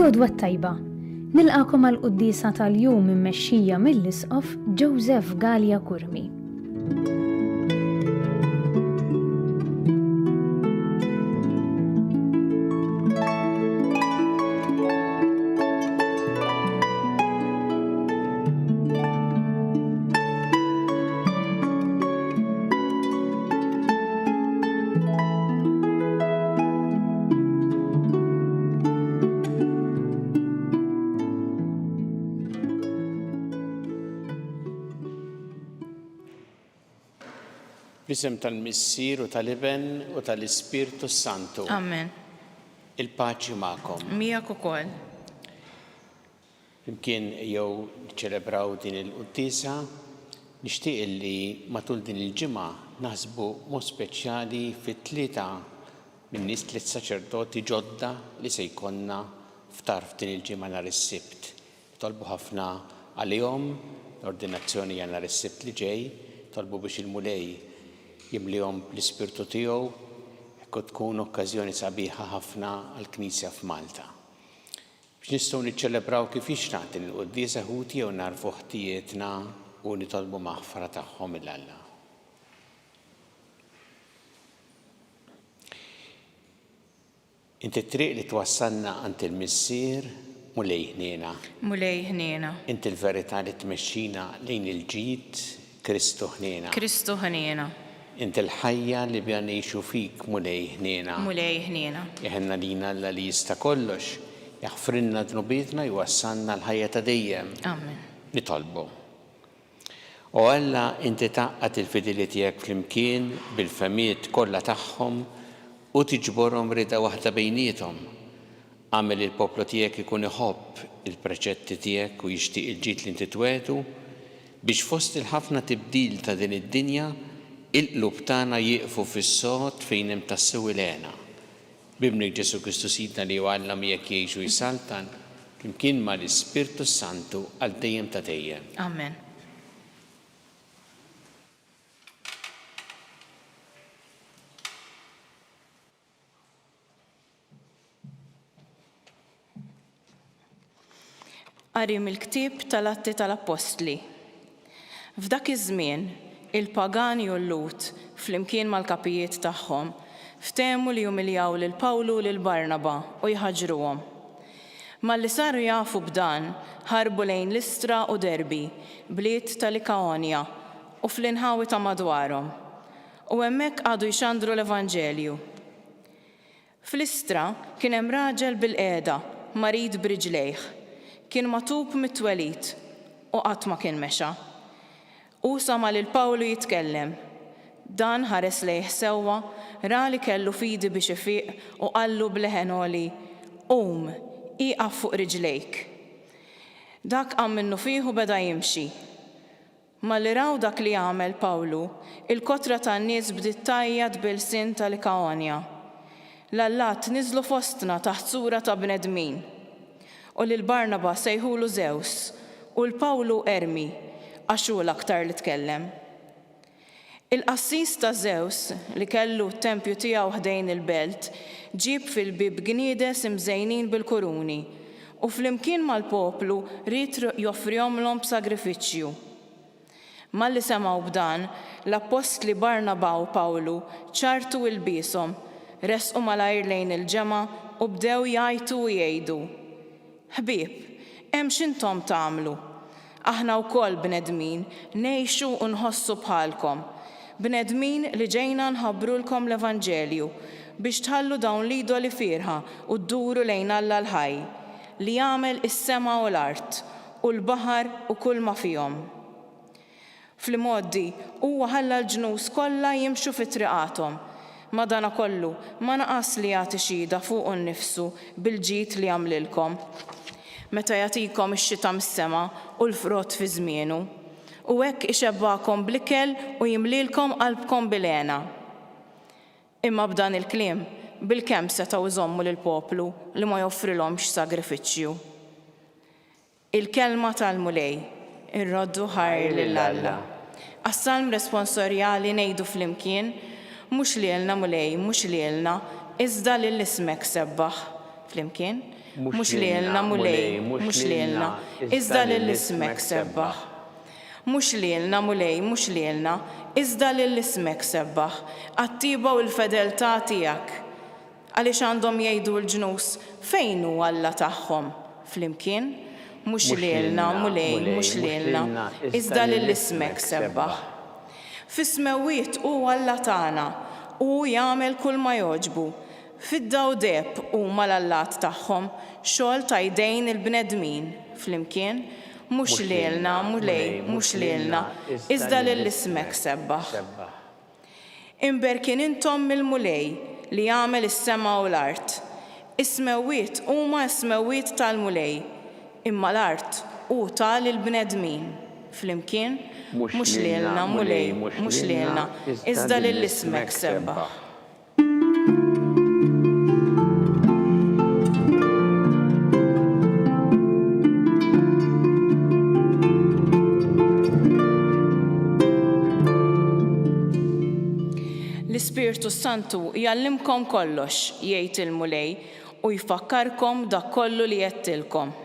L-għodwa tajba, nilqakom għal-quddisa tal-jum immexxija mill-Isqof Joseph Gallia Kurmi. Bisem tal-Missier u tal-Iben u tal-Ispirtu Santu. Amen. Il-paċi ma'kom. Miegħek ukoll. Imkien jew niċċelebraw din il-quddisa, nixtieq li matul din il-ġimgħa naħsbu mod speċjali fit-tlieta minn nies tliet saċerdoti ġodda li se jkollna f'tarf din il-ġimgħa nhar is-Sibt. Tolbu ħafna għalihom l-ordinazzjoni hija nhar is-Sibt li ġej, tolbu biex il-mulej jimlihom l-Ispirtu tiegħu, hekk tkun okkażjoni sabiħa ħafna għall-Knisja f'Malta. Biex nistgħu niċċelebraw kif jixtaq din il-qudiesa ħuti jew narfu ħtijietna u nitolbu maħfra tagħhom il-Alla. Inti triq li twassalna għand il-Missier mulej ħniena. Mulej ħniena. Inti l-verità li tmexxina lejn il-ġid Kristu ħniena. Kristu ħniena. Inti l-ħajja li bja ngħixu fik mulej ħniena. Mulej ħniena. Jeħenna lina Alla li jista' kollox, jaħfrinna dnubietna jwassalna l-ħajja ta' dejjem. Amen. Nitolbu. U Alla inti taqqat il-fidili tiegħek flimkien bil-femijiet kollha tagħhom u tiġborhom rida waħda bejniethom. Għamel il-poplu tiegħek ikun iħobb il-preċetti tiegħek u jixtieq il-ġid li inti twedu biex fost il-ħafna tibdil ta' din id-dinja il-qlub tagħna jieqfu fis-sod fejn hemm tassew il-għena. Bibni Ġesu Kristu Sidna li Alla miegħek jgħixu jsaltan flimkien mal-Ispirtu Santu għal dejjem ta' dejjem. Amen. Qari mill-ktieb tal-Atti tal-Apostli. F'dak iż-żmien il-pagani u l-Lut flimkien mal-kapijiet tagħhom ftehmu li jumiljaw lil Pawlu u lil Barnaba u jħaġruhom. Malli saru jafu b'dan ħarbu lejn Listra u Derbi, bliet tal-Likaonja u fl-inħawi ta' madwarhom. U hemmhekk għadu jxandru l-Evanġelju. F'Listra kien hemm raġel bil-qiegħda marid b'riġlejh. Kien matub mit-twelid u qatt ma kien mexa. U sama lil Pawlu jitkellem. Dan ħares lejh sewwa, ra li kellu fidi biex ifiq u qallu bleħenoli, qum, iqaf fuq riġlejk. Dak qam minnu fih u beda jimxi. Ma li raw dak li għamel Pawlu, il-kotra tan-nies bdiet tajjad bil-sin tal-Likaonja. L-Allat niżlu fostna taħt sura ta' bnedmin. U lil Barnaba sejħulu Zeus u l-Pawlu Ermi, għaxu l-aktar li tkellem. Il-qassis ta' Zeus li kellu t-tempju tiegħu ħdejn il-belt ġib fil-bib gniedes imżejnin bil-kuruni u flimkien mal-poplu rid joffrihomlhom b'sagrifiċċju. Malli semgħu b'dan, l-Apostli Barnaba u Pawlu ċartu il-bishom, resqu malajr lejn il-ġemgħa u bdew jgħidu u jgħidu: Ħbieb, hemm x'intom tagħmlu? Aħna wkoll bnedmin ngħixu u nħossu bħalkom, bnedmin li ġejna nħabbrulkom l-Evanġelju biex tħallu dawn l-idoli firħa u dduru lejn Alla l-ħaj li jagħmel is-sema u l-art u l-baħar u kull ma fihom. Fl-modi huwa ħalla l-ġnus kollha jimxu fit-triqathom, madankollu ma naqas li jagħti xhieda fuq innifsu bil-ġid li għamlilkom. Meta jagħtikom ix-xita mis-sema u l-frott fi żmienu, u hekk ixebbakom bl-ikel u jimlilkom qalbkom bil-għena. Imma b'dan il-kliem bil-kemm setgħu jżommu lill-poplu li ma joffrilhomx sagrifiċċju. Il-kelma tal-mulej, ir-roddu ħajr lill-Alla. Għas-salm responsorjali ngħidu flimkien, mhux lielna mulej, mhux lielna, iżda lill ismek sebbaħ. Flimkien, mhux lilna mulej, mhux lilna, iżda lill-ismek sebbaħ. Mhux lilna mulej, mhux lilna, iżda lill-ismek sebbaħ, għat-tiba u l-fedeltà tiegħek. Għaliex għandhom jgħidu l-ġnus fejn hu Alla tagħhom flimkien, mhux lilna mulej, mhux lilna, iżda lill-ismek sebbaħ. Fis-smewwiet hu Alla tagħna u jagħmel kull ma jogħġbu. Fid-dawdeb huma l-allat tagħhom xogħol ta' jdejn il-bnedmin flimkien, mhux lilna mulej, mhux lilna, iżda lill-ismek sebbaħ. Imberkin intom mill-mulej li jagħmel is-sema u l-art. Is-smewwiet huma s-smewwiet tal-mulej, imma l-art hu tal-il-bnedmin flimkien, mhux lilna mulej, mhux lilna, iżda lill-ismek sebbaħ. L-Ispirtu Santu jgħallimkom kollox, jgħid il-mulej, u jfakkarkom dak kollu li għedtilkom.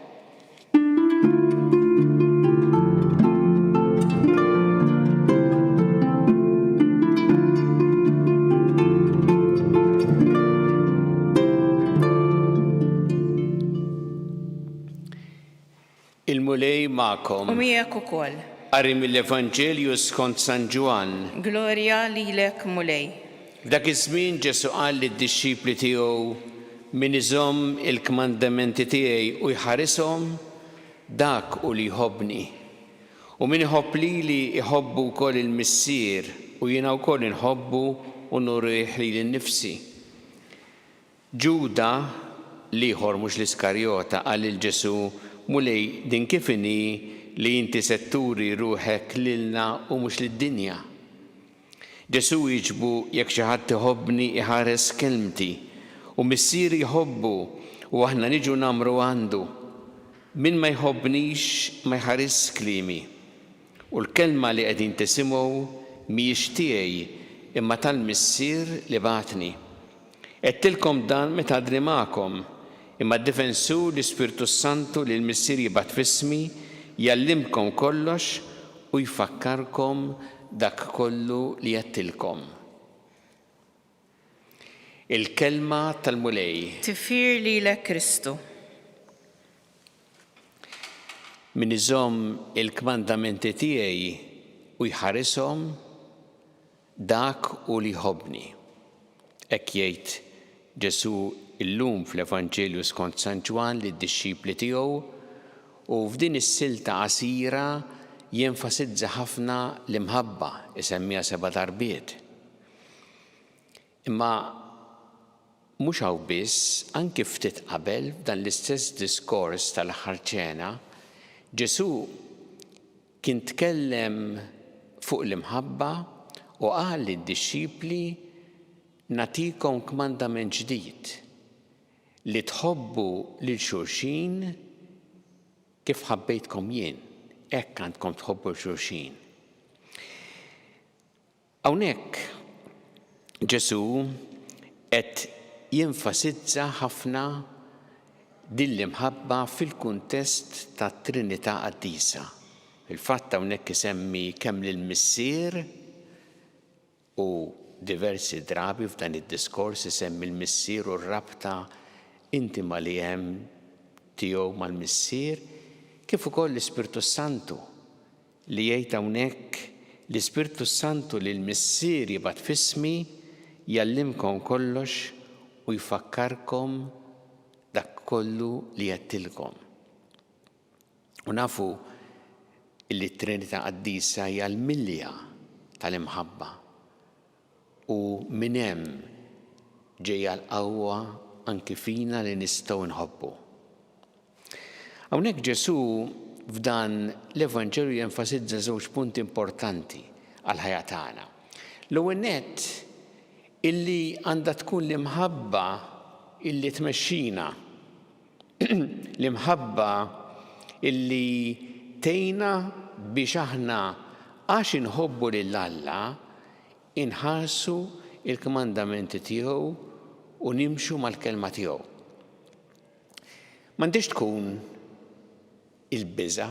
Il-mulej ma'kom. U miegħek ukoll. Qari mill-Evanġelju skont San Ġwan. Glorja lilek mulej. Dak iż-żmien Ġesu qal lid-dixxipli tiegħu min iżomm il-kmandamenti tiegħi u jħarishom dak u li jħobbni. U min iħobb lili iħobbu wkoll il-Missier u jiena wkoll inħobbu u nurih lili nnifsi. Ġuda l-ieħor mhux l-Iskarjota qal lil Ġesu mulej din kif inhi li inti setturi ruħek lilna u mhux lid-dinja. Ġesu jiġbu jekk xi ħadd iħobbni iħares kelmti u missier jħobbu u aħna niġu nagħmlu għandu. Min ma jħobbnix ma jħares klimi. U l-kelma li qegħdin tisimgħu mhijiex tiegħi imma tal-Missier li bagħatni. Qedtilkom dan meta adri magħkom, imma d-difensur l-Ispirtu Santu li l-Missier jibgħat f'ismi jgħallimkom kollox u jfakkarkom dak kollu li għedtilkom. Il-kelma tal-mulej. Tifir lilek Kristu. Min iżomm il-kmandamenti tiegħi u jħarishom dak u li jħobbni. Hekk jgħid Ġesu illum fl-Evanġelju skont San Ġwan lid-dixxipli tiegħu u f'din is-silta qasira jenfasizza ħafna l-imħabba isemmiha 7 darbiet. Imma mhux hawn biss, anke ftit qabel f'dan l-istess diskors tal-aħħar ċena, Ġesu kien tkellem fuq l-imħabba u qal lid-dixxipli nagħtikom kmandament ġdid li tħobbu lil xulxin kif ħabbejtkom jien, hekk għandkom tħobbu l-xulxin. Hawnhekk Ġesu qed jenfasizza ħafna din l-imħabba fil-kuntest tat-Trinità Qaddisa. Il-fatt hawnhekk isemmi kemm lill-Missier u diversi drabi f'dan id-diskors isemmi l-Missier u r-rabta intima li hemm tiegħu mal-Missier, kif ukoll l-Ispirtu Santu li jgħid hawnhekk l-Ispirtu Santu li l-Missier jibgħat f'ismi jgħallimkom kollox u jfakkarkom dak kollu li għedtilkom. U nafu illi t-Trinità Qaddisa hija l-milja tal-imħabba u minn hemm ġejja l-qawwa anki fina li nistgħu nħobbu. Hawnhekk Ġesu f'dan l-Evanġelju jenfasizza żewġ punti importanti għal ħajja tagħna. L-ewwel nett illi għandha tkun l-imħabba illi tmexxina, l-imħabba illi tgħinna biex aħna għax inħobbu lil Alla inħarsu il-kmandamenti tiegħu u nimxu mal-kelma tiegħu. M'għandix tkun il-biża'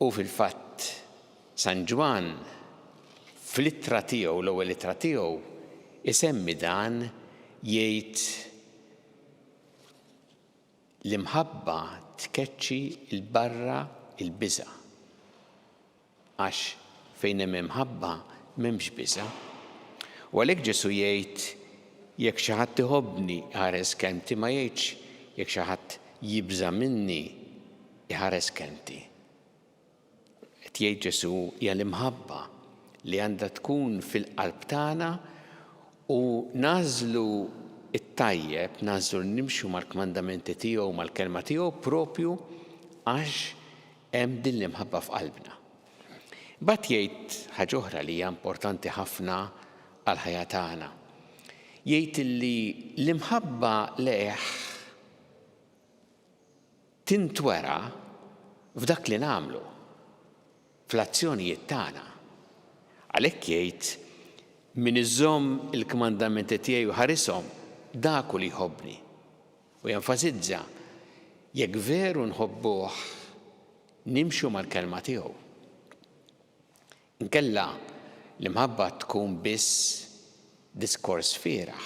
u fil-fatt San Ġwan fl-ittra tiegħu l-ewwel ittra tiegħu isemmi dan jgħid l-imħabba tkeċċi l-barra il-biża' għax fejn hemm imħabba m'hemmx biża'. U għalhekk Ġesu jgħid jekk xi ħadd iħobbni iħares kelmti, ma jgħidx jekk xi ħadd jibża minni iħares kelmti. Qed jgħid Ġesu hija l-imħabba li għandha tkun fil-qalb tagħna u nażlu it-tajjeb, nażlu nimxu mal-kmandamenti tiegħu u mal-kelma tiegħu propju għax hemm din l-imħabba f'qalbna. Bad jgħid ħaġa oħra li hija importanti ħafna għall-ħajja tagħna. Jgħid li l-imħabba leħ tintwera f'dak li nagħmlu, fl-azzjonijiet tagħna. Għalhekk jgħid min iżomm il-kmandamenti tiegħi u ħarishom dak li jħobbni. U jenfasizza jekk veru nħobbuh nimxu mal-kelma tiegħu. Inkella l-imħabba tkun biss diskors fieraħ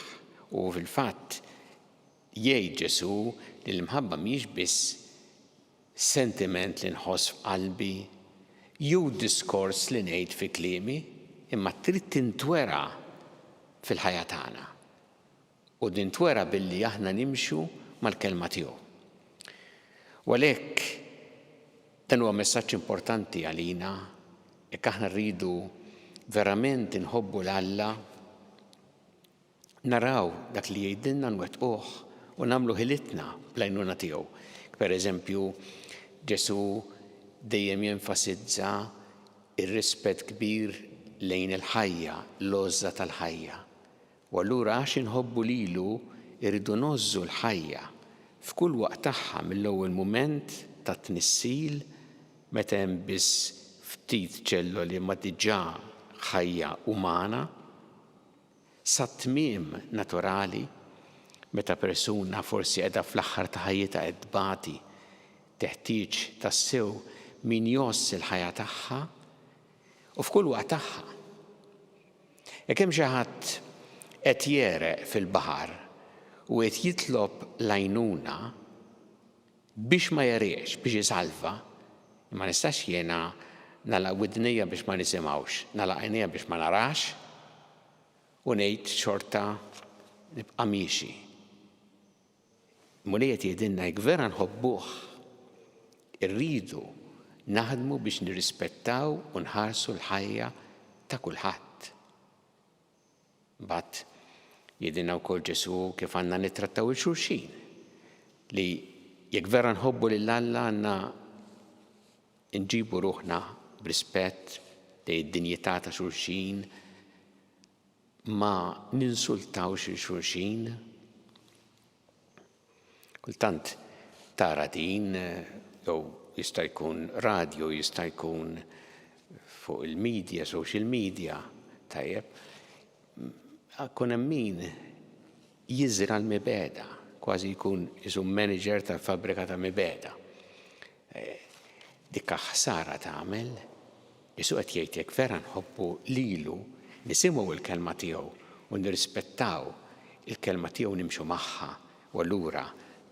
u fil-fatt jgħid Ġesu li l-imħabba mhijiex biss sentiment li nħoss f'qalbi jew diskors li ngħid fi kliemi, imma trid tintwera fil-ħajja tagħna. U din twera billi aħna nimxu mal-kelma tiegħu. U għalhekk dan huwa messaġġ importanti għalina jekk aħna rridu verament inħobbu l-Alla, naraw dak li jgħidilna nwettquh u nagħmlu ħilitna bl-għajnuna tiegħu. Pereżempju, Ġesu dejjem jenfasizza ir-rispett kbir lejn il-ħajja, l-għożża tal-ħajja. U allura għax inħobbu lilu irridu nożżu l-ħajja f'kull waqt tagħha mill-ewwel mument ta' tnissil meta hemm biss ftit ċelloli ma diġà ħajja umana sa tmiem naturali meta persuna forsi qiegħda fl-aħħar ta' ħajjitha qed tbati teħtieġ tassew min joss il-ħajja tagħha u f'kull waqt tagħha. Jekk hemm xi ħadd qed jereq fil-baħar u qed jitlob l-għajnuna biex ma jereqx, biex jisalva, ma nistax jiena nagħlaq widnejja biex ma nisimgħux, nagħlaq għajnejja biex ma narax u ngħid xorta nibqa' miexi. Mulej qed jgħidilna jekk vera nħobbuh irridu naħdmu biex nirrispettaw u nħarsu l-ħajja ta' kulħadd. Mbagħad jgħidilna wkoll Ġesu kif għandna nittrattaw il-xulxin li jekk vera nħobbu lill-Alla għandna nġibu ruħna b'rispett lejn id-dinjità ta' xulxin, ma ninsultawx il-xulxin. Kultant tara din jew jista' jkun radio, jista' jkun fuq il-media, social media, tajjeb. Kun hemm min jiżra l-mibeda, kważi jkun isu manager tal-fabbrika ta' mibeda. Dikka ħsara tagħmel, Ġesu qed jgħid jekk vera nħobbu lilu, nisimgħu il-kelma tiegħu u nirrispettaw il-kelma tiegħu nimxu magħha u allura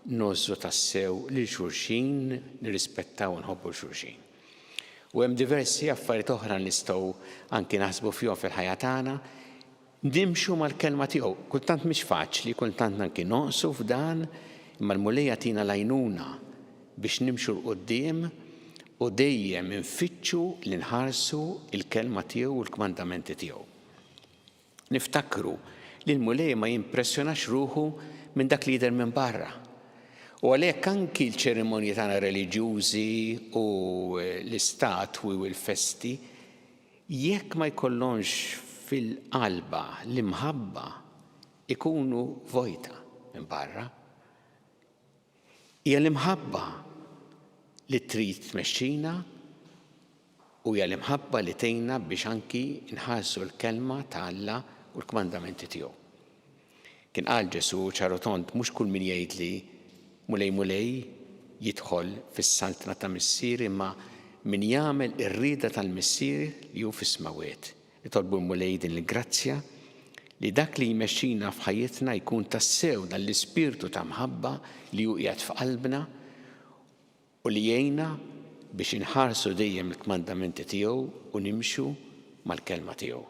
nożżu tassew lil xulxin, nirrispettaw u nħobbu l-xulxin. U hemm diversi affarijiet oħra nistgħu anki naħsbu fihom fil-ħajja tagħna, nimxu mal-kelma tiegħu. Kultant mhix faċli, kultant anki noqsu f'dan, imma l-mulejja tina l-għajnuna biex nimxu l-qudiem u dejjem infittxu li nħarsu il-kelma tiegħu u l-kmandamenti tiegħu. Niftakru li l-mulej ma jimpressjonax ruħu minn dak li jidher minn barra. U għalhekk anki l-ċerimonji tagħna reliġjużi u l-istatwi u l-festi jekk ma jkollhomx fil-qalba l-imħabba ikunu vojta minn barra. Hija l-imħabba li trid tmexxina u hija l-imħabba li tgħinna biex anki nħarsu l-kelma ta' Alla u l-kmandamenti tiegħu. Kien qal Ġesu ċarotont mhux kull min jgħid li mulej jidħol fis-saltna ta' missier imma min jagħmel ir-rieda tal-missier li hu fis-smawiet. Nitolbu l-mulej din il-grazzja li dak li jmexxina f'ħajjitna jkun tassew dal-ispirtu ta' mħabba li hu qiegħed f'qalbna u li jgħinna biex inħarsu dejjem il-kmandamenti tiegħu u nimxu mal-kelma tiegħu.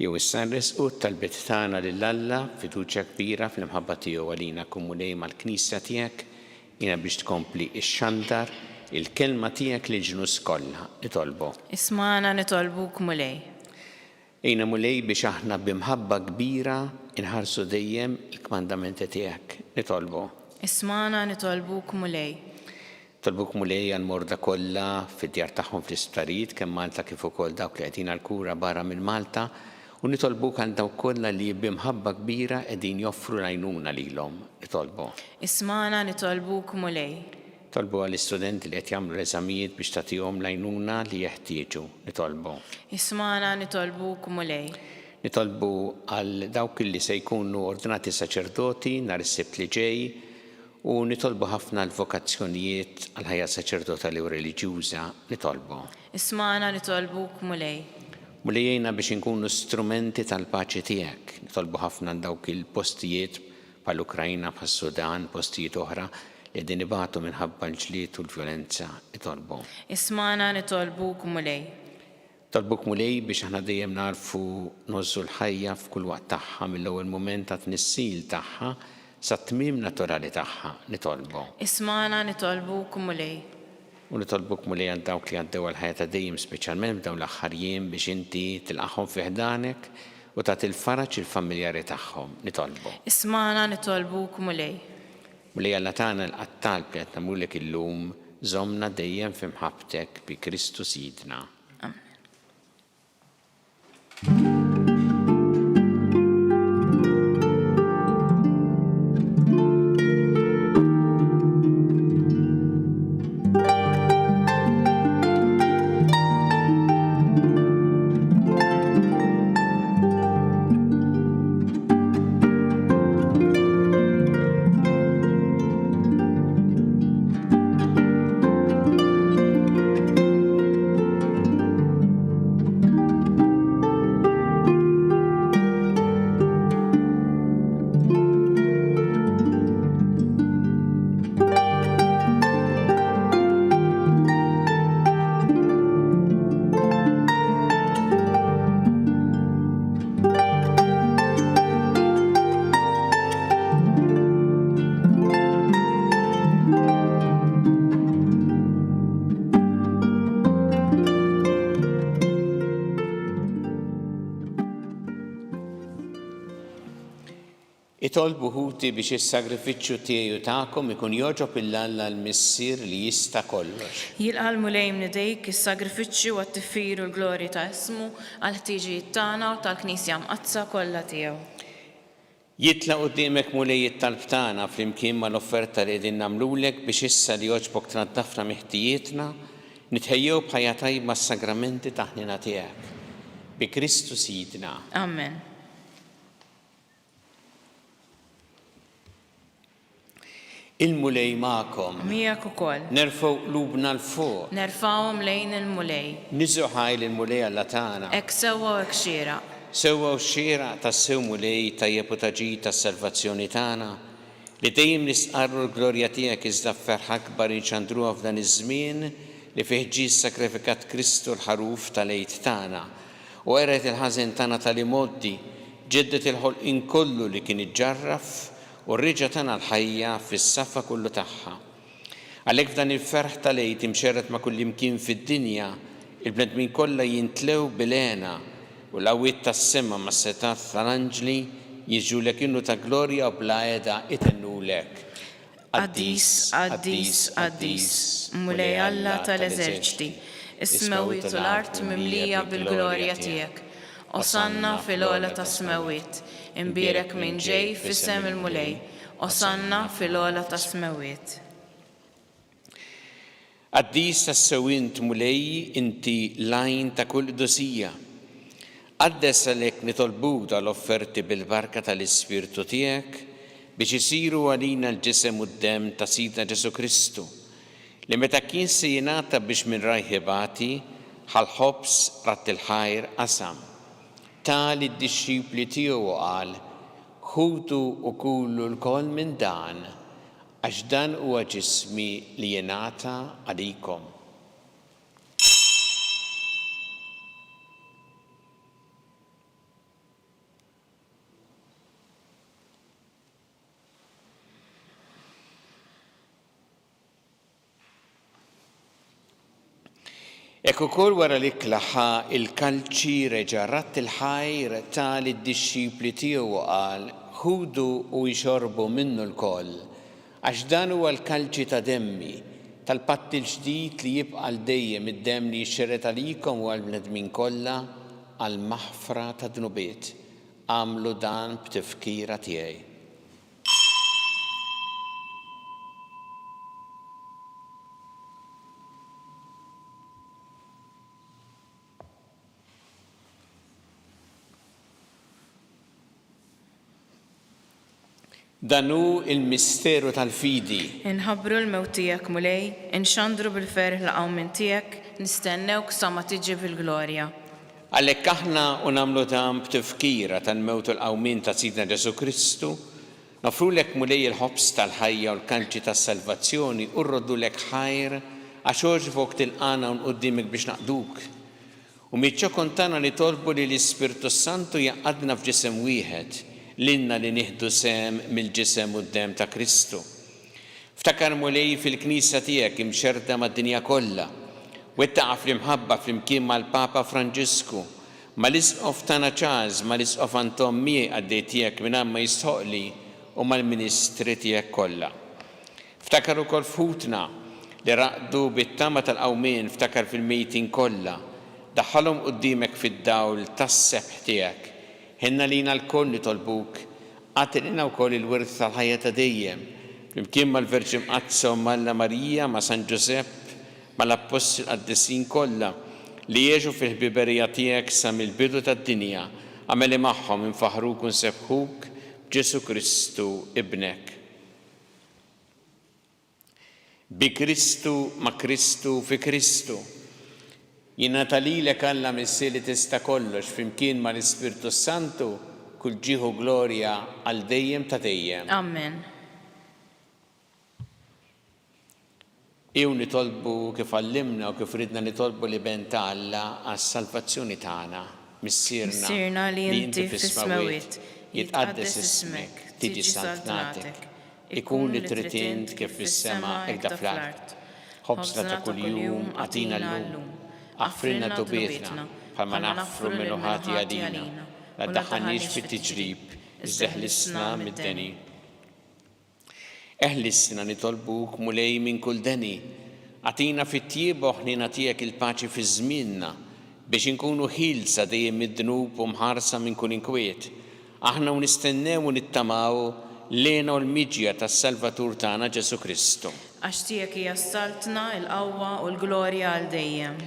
Jew issa nresqu t-talbiet tagħna lil Alla fiduċja kbira fl-imħabba tiegħu għalina kumulej mal-Knisja tiegħek jiena biex tkompli x-xandar il-kelma tiegħek lil ġnus kollha nitolbu. Ismana nitolbuk mulej. Ejna mulej biex aħna b'imħabba kbira inħarsu dejjem il-kmandamenti tiegħek nitolbu. Ismana nitolbuk mulej. Tolbuk mulej għal-morda kollha fid-djar tagħhom fl-isptarijiet kemm Malta kif ukoll dawk li qegħdin għall-kura barra minn Malta u nitolbuk għal dawk kollha li b'imħabba kbira qegħdin joffru l-għajnuna lilhom nitolbu. Ismana nitolbuk mulej. Tolbu għall-istudenti li qed jagħmlu l-eżamijiet biex tagħtihom l-għajnuna li jeħtieġu nitolbu. Ismana nitolbuk mulej. Nitolbu għal dawk li se jkunu ordinati saċerdoti nhar is-sibt li ġej u nitolbu ħafna l-vokazzjonijiet għal ħajja saċerdotali u reliġjuża nitolbu. Ismana nitolbuk mulej. Mulejjejna biex inkunu strumenti tal-paċi tiegħek. Nitolbu ħafna dawk il-postijiet bħall-Ukrajna, bħas-Sudan, postijiet oħra li qegħdin ibatu minħabba l-ġlied u l-vjolenza nitolbu. Ismana nitolbuk mulej. Tolbuk mulej biex aħna dejjem narfu nożżu l-ħajja f'kull waqt tagħha mill-ewwel mument ta' tnissil tagħha sa tmiem naturali tagħha nitolbu. Ismana nitolbuk mulej. U nitolbuk mulej għal dawk li għaddew għal-ħajja ta' dejjem speċjalment f'dawn l-aħħar jiem biex inti tilqahom fi ħdanek u tagħti l-faraġ il-familjari tagħhom nitolbu. Ismana nitolbuk mulej. Mulej Alla tagħna l-qattal li qed nagħmlulek illum żommna dejjem f'imħabbtek bi Kristu Sidna. Itolbu ħuti biex is-sagrifiċċju tiegħu tagħkom ikun jogħġob il-Alla l-missier li jista' kollox. Jilqal mulej mnidejk is-sagrifiċċju għat-tifir u l-glorji ta' ismu għal ħtiġijiet tagħna u tal-Knisja mqazza kollha tiegħu. Jitla quddiemek mulej it-talb tagħna flimkien mal-offerta li qegħdin nagħmlulek biex issa li jogħġbok tnaddafna miħtijietna nitħejjew b'ħajja tajba s-sagramenti ta' ħnina tiegħek. Bi Kristu Sidna. Amen. Il-mulej ma'kom. Miegħek ukoll. Nerfgħu qlubna l-fuq. Nerfgħuhom lejn il-mulej. Niżu ħajl il-mulej Alla tagħna. Hekk sewwa u hekk xieraq. Sewwa u xieraq tas-sew mulej tajjeb u taġid tas-salvazzjoni tagħna li dejjem nisqarru l-glorja tiegħek iżda f'ferħ akbar inċandruha f'dan iż-żmien li fih ġie ssakrifikat Kristu l-ħaruf tal-għid tagħna u qeret il-ħażen tagħna tal-imoddi ġeddet il-ħolqien kollu li kien iġġarraf u rriġa tagħna l-ħajja fis-safa kullu tagħha. Għalhekk f'dan il-ferħ tal-għid imxerret ma' kull imkien fid-dinja il-bnedmin kollha jintlew bil-għena u l-qawwiet tas-sema mas-setat tal-anġli jiġulek innu ta' glorja u bla qiegħda itennulek. Qaddis, qaddis, qaddis, mulej Alla tal-eżerċiti, is-smawiet u l-art mimlija bil-glorja tiegħek. Osanna fil-ogħla tas-smawiet, imbierek minn ġej f'isem il-mulej. Osanna fil-ogħla tas-smawiet. قديس السوينت مولاي انتي لاين ta' kull qdusija. Qaddes għalhekk nitolbuk tal-offerti bil-barka tal-Ispirtu tiegħek biex isiru għalina l-ġisem u d-dem ta' Sidna Ġesu Kristu li meta kien se jingħata biex minn rajħibati ħal-ħobs rat il-ħajr qasam. Tali d-dixxipli tiegħu qal ħudu u kullu l-kol minn dan għax dan huwa ġismi li jingħata għalikom. Ekku ukoll wara li klaħħa il-kalċi reġa' rat il-ħajr tali d-dixxipli tiegħu qal ħudu u jxorbu minnu l-koll għax dan huwa l-kalċi ta' demmi tal-patt il-ġdid li jibqa' l dejjem id-demm li jxerret għalikom u għall-bnedmin kollha għal maħfra ta' dnubiet. Għamlu dan b'tifkira tiegħi. Danu il-misteru tal-fidi. Inħabbru l-mewt tiegħek mulej, inxandru bil-ferħ laqgħu minn tiegħek, nistennewk sa ma tiġi fil-glorja. Għalhekk aħna u nagħmlu dan b'tifkira tal-mewt u l-qawmin ta' Sidna Ġesu Kristu, nofrulek mulej il-ħobs tal-ħajja u l-kalċi tas-salvazzjoni u rroddulek ħajr għax oġbok tilqana u nquddimek biex naqduk. U miċċo kontana li tolbu li l-Ispirtu Santu jaqadna f'ġisem wieħed l-inna li nieħdu sem mill-ġisem u d-dem ta' Kristu. Ftakar mulej fil-Knisja tiegħek imxerda mad-dinja kollha, wettaqa fl-imħabba flimkien mal-Papa Franġisku, mal-Isqof tagħna Charles, mal-Isqof Anton miegħi għaddej tiegħek minn ma jistħoqli u mal-Ministri tiegħek kollha. Ftakar ukoll f'ħutna li raqdu bit-tama tal-qawmien ftakar fil-mejtin kollha, daħħalhom quddiemek fid-dawl tas-sebħ tiegħek. Ħenna lina l-koll nitolbuk, għatilina wkoll il-wirth tal-ħajja ta' dejjem, flimkien mal-Verġin Qazza u Malla Marija, ma' San Ġusepp, mal-Apostli Qaddisin kollha li jgħixu fil-ħbiberija tiegħek sa mill-bidu tad-dinja, għameli magħhom infaħruk u nsebħuk b'Ġesu Kristu ibnek. Bi Kristu, ma' Kristu, fi Kristu. Jingħata lilek Alla missi li tista' kollox flimkien mal-Ispirtu Santu kull ġieħu glorja għal dejjem ta' dejjem. Amen. Ew nitolbu kif għallimna u kif ridna nitolbu li ben ta' Alla għas-salvazzjoni tagħna. Missierna li inti fis-smawiet, jitqaddes ismek, tiġi santnatek, ikun li trid int kif fis-sema hekk fl-art. Ħobsna ta' kuljum għatina llum. Aħfrilna tubietna, bħalma naħfru minnu ħati għalina, la daħħalniex fit-tiġrib, iżdeħlisna mid-deni. Eħlisna nitolbuk mulej minn kull deni, għatina fit-tiebu ħnina tiegħek il-paċi fi żmienna biex inkunu ħilsa dejjem mid-dnub u mħarsa minn kull inkwiet. Aħna u nistennew u nittamaw lena u l-miġja tas-Salvatur tagħna Ġesu Kristu. Għax tiegħek hija saltna l-qawwa u l-glorja għal dejjem.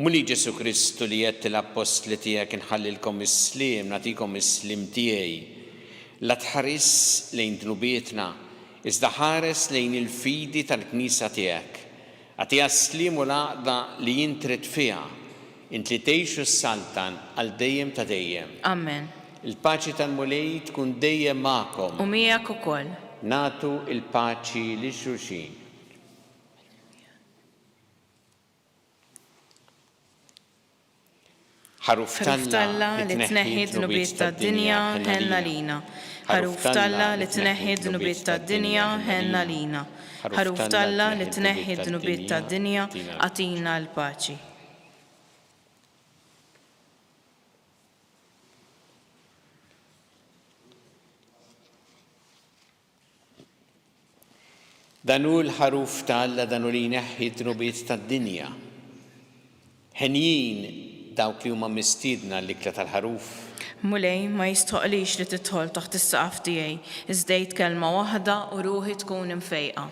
Muli Ġesu Kristu li jett l-apostli tiegħek inħallilkom is-slim, nagħtikom is-slim tiegħi. La tħares lejn dnubietna, iżda ħares lejn il-fidi tal-Knisja tiegħek. Għatiha slim u l-għaqda li jintred fiha, int li tgħixu s-saltan għal dejjem ta' dejjem. Amen. Il-paċi tal-mulej tkun dejjem magħkom. U miegħek ukoll. Nagħtu il-paċi li xulxin. Ħaruf Talla li tneħħi d-nubiet tad-dinja ħenna lina. Ħaruf Talla li tneħħi d-nubiet tad-dinja ħenna lina. Ħaruf Talla li tneħħi d-nubiet tad-dinja għatina l-paċi. Danu l-ħaruf Talla danu li jneħħi d-nubiet tad-dinja. Ħenjin dawk li huma mistiedna l-ikla tal-ħaruf. Mulej ma jistħoqlix li tidħol taħt is-saqaf tiegħi, iżdejt kelma waħda u ruħi tkun imfejqa.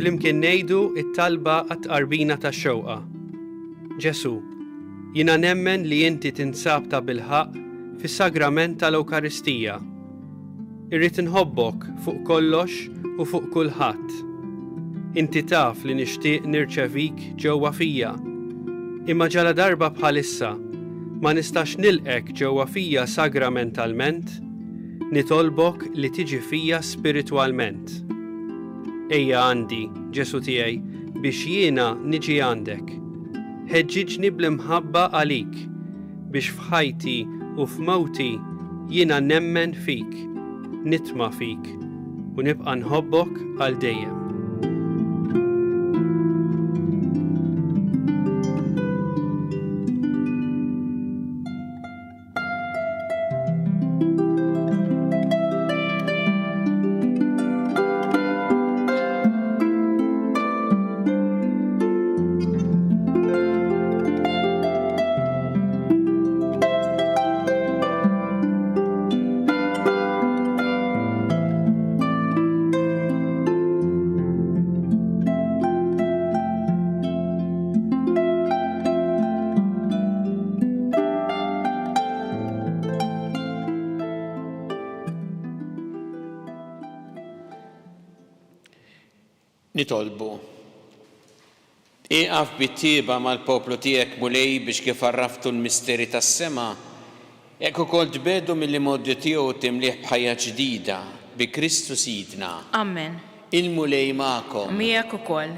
flimkien ngħidu it-talba għat-qarbina tax-xewqa. Ġesu, jiena nemmen li inti tinsab ta' bilħaq fis-sagrament tal-Ewkaristija. Irrid inħobbok fuq kollox u fuq kulħadd. Inti taf li nixtieq nirċevik ġewwa fija. Imma ġala darba bħalissa ma nistax nilqek ġewwa fija sagramentalment, nitolbok li tiġi fija spiritwalment. Ejja għandi, Ġesu tiegħi, biex jiena niġi għandek. Ħeġġiġni bl-imħabba għalik, biex f'ħajti u f'mewti jiena nemmen fik, nitma' fik u nibqa' nħobbok għal dejjem. Nitolbu. Iqaf bit-tieba mal-poplu tiegħek mulej biex kif arraftu l-misteri tas-sema, hekk ukoll tbedu mill-imoddi tiegħu timlih b'ħajja ġdida bi Kristu Sidna. Amen. Il-mulej magħkom. Miegħek ukoll.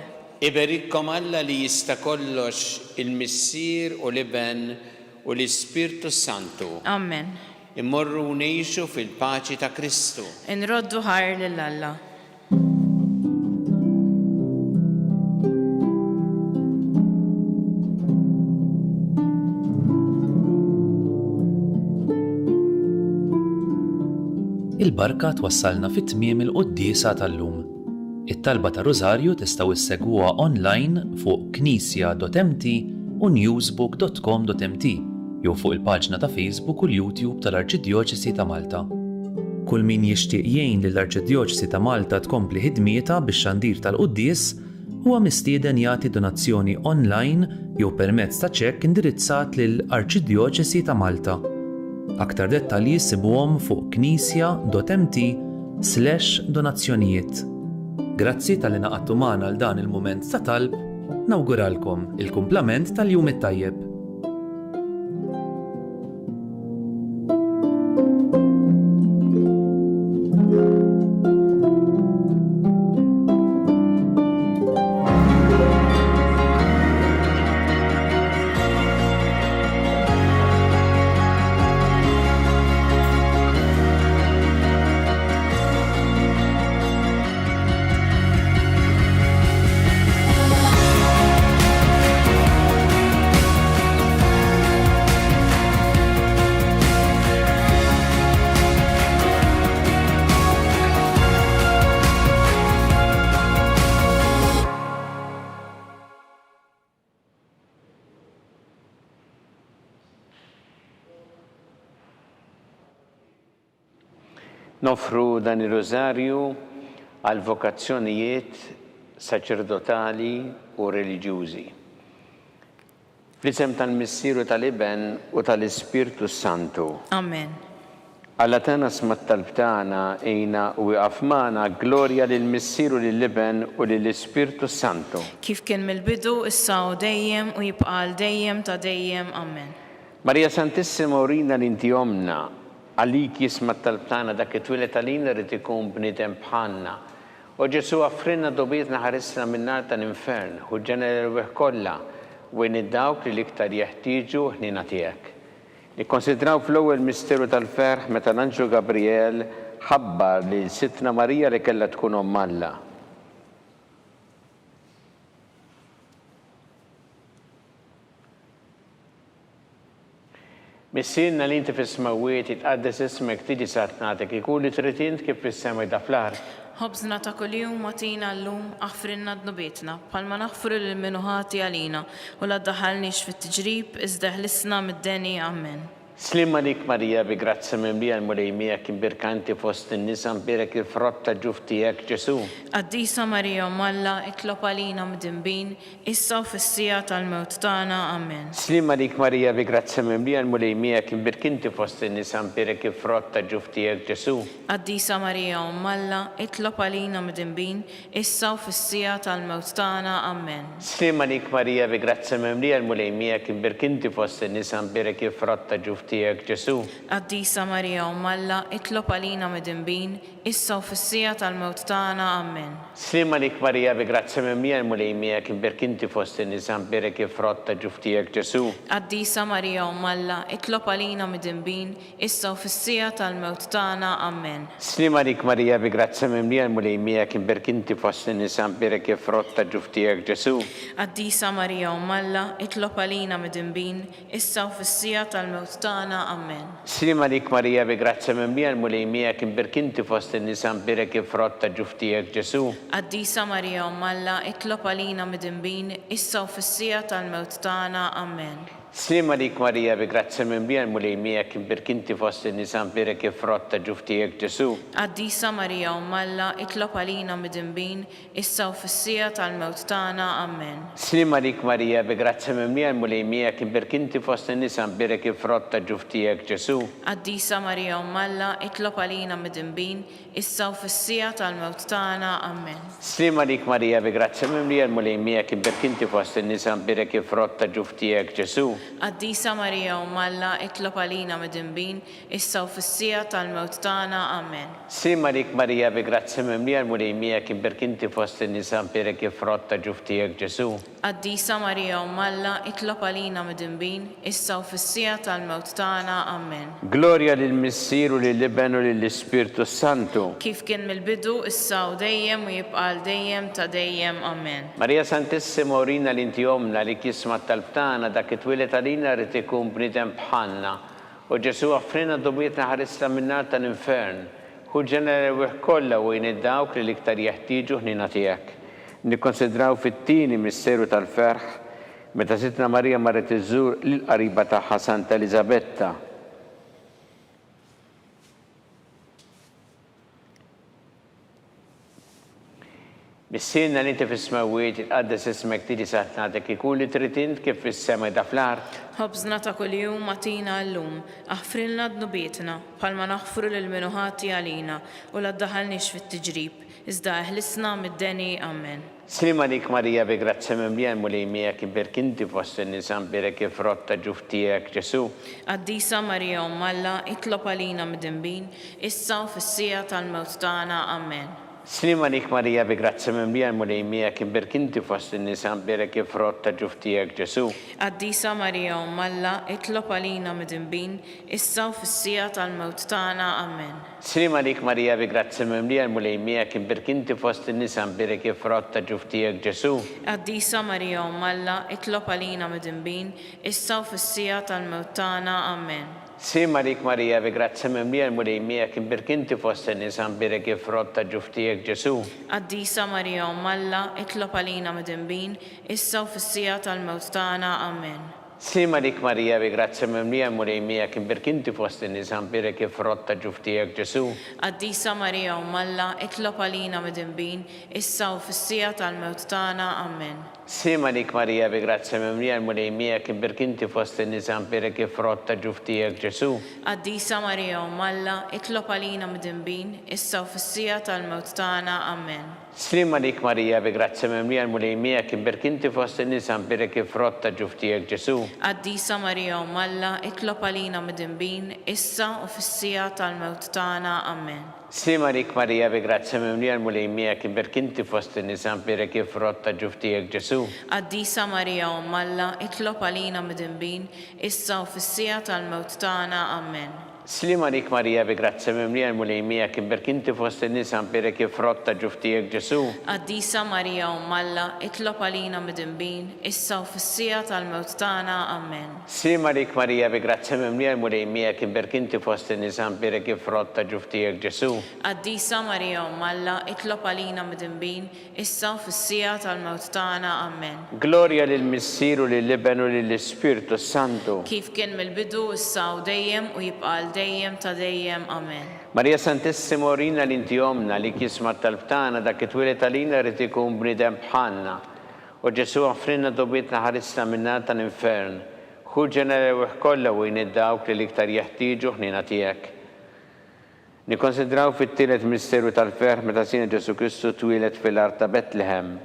Iberikkom Alla li jista' kollox il-Missier u l-Iben u l-Ispirtu Santu. Amen. Immorru ngħixu fil-paċi ta' Kristu. Inroddu ħajr lil Alla. Il-barka twassalna fit-tmiem il-quddiesa tal-lum. It-talba ta' Rożarju tistgħu issegwuha online fuq knisja.mt u newsbook.com.mt jew fuq il-paġna ta' Facebook u l-YouTube tal-Arċidjoċesi ta' Malta. Kull min jixtieq jgħin lill-Arċidjoċesi ta' Malta tkompli ħidmietha bix-xandir tal-quddies huwa mistieden jagħti donazzjoni online jew permezz ta' ċekk indirizzat lill-Arċidjoċesi ta' Malta. Aktar dettalji sibuhom fuq knisja.mt/donazzjonijiet. Grazzi tal-li naqadtu magħna għal dan il-mument ta' talb, nawguralkom il-kumplament tal-jum it-tajjeb. Nofru dan ir-rożarju għal vokazzjonijiet saċerdotali u reliġjużi. Fl-isem tal-Missieru tal-Iben u tal-Ispirtu Santu. Amen. Alla tana smat tal-btana ejna u għafmana glorja lill-Missieru lill-Iben u lill-Ispirtu Santu. Kif kien mill-bidu, issa u dejjem u jibqa' dejjem ta' dejjem. Amen. Marija Santissima urina l-inti omna, għalik jismat tal-btana dak it-twilet għalina rrid ikun bniedem bħalna. U Ġesu għaffrinna dobietna ħarisna min-nar tal-infern, u ġenera l-weħ kollha wejn id-dawk li l-iktar jeħtieġu ħnina tiegħek. Nikkonsidraw fl-ewwel misteru tal-ferħ meta l-Anġlu Gabriel ħabbar li Sittna Marija li kellha tkun omm Alla. Missierna li inti fis-smawiet jitqaddes ismek tiġi sartnatek ikun li trid int kif fis-sema jdaflar. Ħobżna ta' kuljum matina llum aħfrinna d-nubietna bħalma naħfru lil-minuħati għalina u la ddaħħalniex fit-tiġrib iżda ħlisna mid-deni. Amen. Slim għalik Marija bi grazza mimlija l-mulejmija kien birkanti fost in-nisa mbirek il-frott ta' ġuftijek Ġesu. Qaddisa Marija Malla, itlob għalina mdinbin, issa u fis-sija tal-mewt tagħna. Amen. Slim għalik Marija bi grazza mimlija l-mulejmija kien birkinti fost in-nisa mbirek il-frott ta' ġuftijek Ġesu. Qaddisa Marija Malla, itlob għalina mdinbin, issa u fis-sija tal-mewt tagħna. Amen. Slim għalik Marija bi grazza mimlija l-mulejmija kien birkinti fost in-nisa mbirek il-frott ta' ġuftijek Ġesu. Qaddisa Marija Malla, itlob għalina mdinbin, issa u fis-sija tal-mewt tagħna. Amen. Slim għalik Marija bi grazza mimlija l-mulejmija kien birkinti fost in-nisa mbirek il-frott ta' ġuftijek Ġesu. Qaddisa Marija Malla, itlob għalina mdinbin, issa u fis-sija tal-mewt tagħna. Amen. Slim għalik Marija bi grazza mimlija l-mulejmija kien birkinti fost in-nisa mbirek il-frott ta' ġuftijek Ġesu. Qaddisa Marija Malla, itlob għalina mdinbin, issa u fis-sija tal-mewt tagħna. Amen. Slim għalik Marija bi grazza mimlija l-mulejmija kien birkinti fost in-nisa mbirek il-frott ta' ġuftijek Ġesu. Qaddisa Marija Malla, itlob għalina mdinbin, issa u fis-sija tal-mewt tagħna. Amen. Slim għalik Marija bi grazza mimlija l-mulejmija kien birkinti fost in-nisa mbirek il-frott ta' ġuftijek Ġesu. Qaddisa Marija Malla, itlob għalina mdinbin, issa u fis-sija tal-mewt tagħna. Amen. Slim għalik Marija bi grazza mimlija l-mulejmija kien birkinti fost in-nisa mbirek il-frott ta' ġuftijek Ġesu. Qaddisa Marija Malla, itlob għalina mdinbin, issa u fis-sija tal-mewt tagħna. Amen. Slim għalik Marija bi grazza mimlija l-mulejmija kien birkinti fost in-nisa mbirek il-frott ta' ġuftijek Ġesu. Qaddisa Marija Malla, itlob għalina mdinbin, issa u fis-sija tal-mewt tagħna. Amen. Slim għalik Marija bi grazza mimlija l-mulejmija kien birkinti fost in-nisa mbirek il-frott ta' ġuftijek Ġesu. Qaddisa Marija Malla, itlob għalina mdinbin, issa u fis-sija tal-mewt tagħna. Amen. Gloria lill-Missier u lill-Iben u lill-Ispirtu Santu. Kif kien mill-bidu, issa u dejjem u jibqa' dejjem ta' dejjem. Amen. Marija Santissima urina l-inti omna li kisma tal-btana dak it-twilet għalina rrit ikun bnidem bħalna. U Ġesu għaffrina dobietna ħarisla minnar tal-infern. Hu ġenerew kollha u id-dawk li l-iktar jeħtieġu ħnina tiegħek. Nikkonsidraw fit-tieni misteru tal-ferħ meta sitna Marija marret iżżur lill-qariba tagħha Santa Elisabetta. Bissirna li inti fis-smawiet il-qaddes ismek tiġi saħtnatek ikun li trid int kif fis-sema da fl-art. Ħobżna ta' kuljum atina llum, aħfrilna dnubietna bħalma naħfru lil min ħati għalina u la ddaħħalniex fit-tiġrib, iżda eħlisna mid-deni. Amen. Slim għalik Marija bi grazza mimlija l-mulejmija kien birkinti fost in-nisa mbirek il-frott ta' ġuftijek Ġesu. Qaddisa Marija Malla, itlob għalina mdinbin, issa u fis-sija tal-mewt tagħna. Amen. Slim għalik Marija bi grazza mimlija l-mulejmija kien birkinti fost in-nisa mbirek il-frott ta' ġuftijek Ġesu. Qaddisa Marija Malla, itlob għalina mdinbin, issa u fis-sija tal-mewt tagħna. Amen. Slim għalik Marija bi grazza mimlija l-mulejmija kien birkinti fost in-nisa mbirek il-frott ta' ġuftijek Ġesu. Qaddisa Marija Malla, itlob għalina mdinbin, issa u fis-sija tal-mewt tagħna. Amen. Slim għalik Marija bi grazza mimlija l-mulejmija kien birkinti fost in-nisa mbirek il-frott ta' ġuftijek Ġesu. Qaddisa Marija Malla, itlob għalina mdinbin, issa u fis-sija tal-mewt tagħna. Amen. Slim għalik Marija bi grazza mimlija l-mulejmija kien birkinti fost in-nisa mbirek il-frott ta' ġuftijek Ġesu. Qaddisa Marija Malla, itlob għalina mdinbin, issa u fis-sija tal-mewt tagħna. Amen. Slim għalik Marija bi grazza mimlija l-mulejmija kien birkinti fost in-nisa mbirek il-frott ta' ġuftijek Ġesu. Qaddisa Marija Malla, itlob għalina mdinbin, issa u fis-sija tal-mewt tagħna. Amen. Slim għalik Marija bi grazza mimlija l-mulejmija kien birkinti fost in-nisa mbirek il-frott ta' ġuftijek Ġesu. Qaddisa Marija Malla, itlob għalina mdinbin, issa u fis-sija tal-mewt tagħna. Amen. Slim għalik Marija bi grazza mimlija l-mulejmija kien birkinti fost in-nisa mbirek il-frott ta' ġuftijek Ġesu. Qaddisa Marija Malla, itlob għalina mdinbin, issa u fis-sija tal-mewt tagħna. Amen. Slima dik Marija bi grazzi mimlija l-mulejmija kien berkinti fost in-nisa mpirek frott ta' ġuftijek Ġesu. Qaddisa Marija Ummalla, itlob għalina midinbin, issa u fis-sija tal-mewt tagħna. Amen. Slima dik Marija bi grazzi mimlija l-mulejmija kien berkinti fost in-nisa mpirek frott ta' ġuftijek Ġesu. Qaddisa Marija Ummalla, itlob għalina midinbin, issa u fis-sija tal-mewt tagħna. Amen. Gloria lill-Missieru lill-Iben u lill-Ispirtu Santu. Kif kien mill-bidu issa u dejjem u jibqa' dejjem ta' dejjem. Amen. Marija Santissima Orina l-inti omna li kisma tal-btana dak it-twilet għalina rrid ikun bniedem bħalna. U Ġesu offrinna dobietna ħarisna minna tal-infern. Hu ġenerew kollha u dawk li l-iktar jeħtieġu ħnina tiegħek. Nikkonsidraw fit-tielet misteru tal-ferħ meta sina Ġesu Kristu twilet fil-art ta' Betlehem.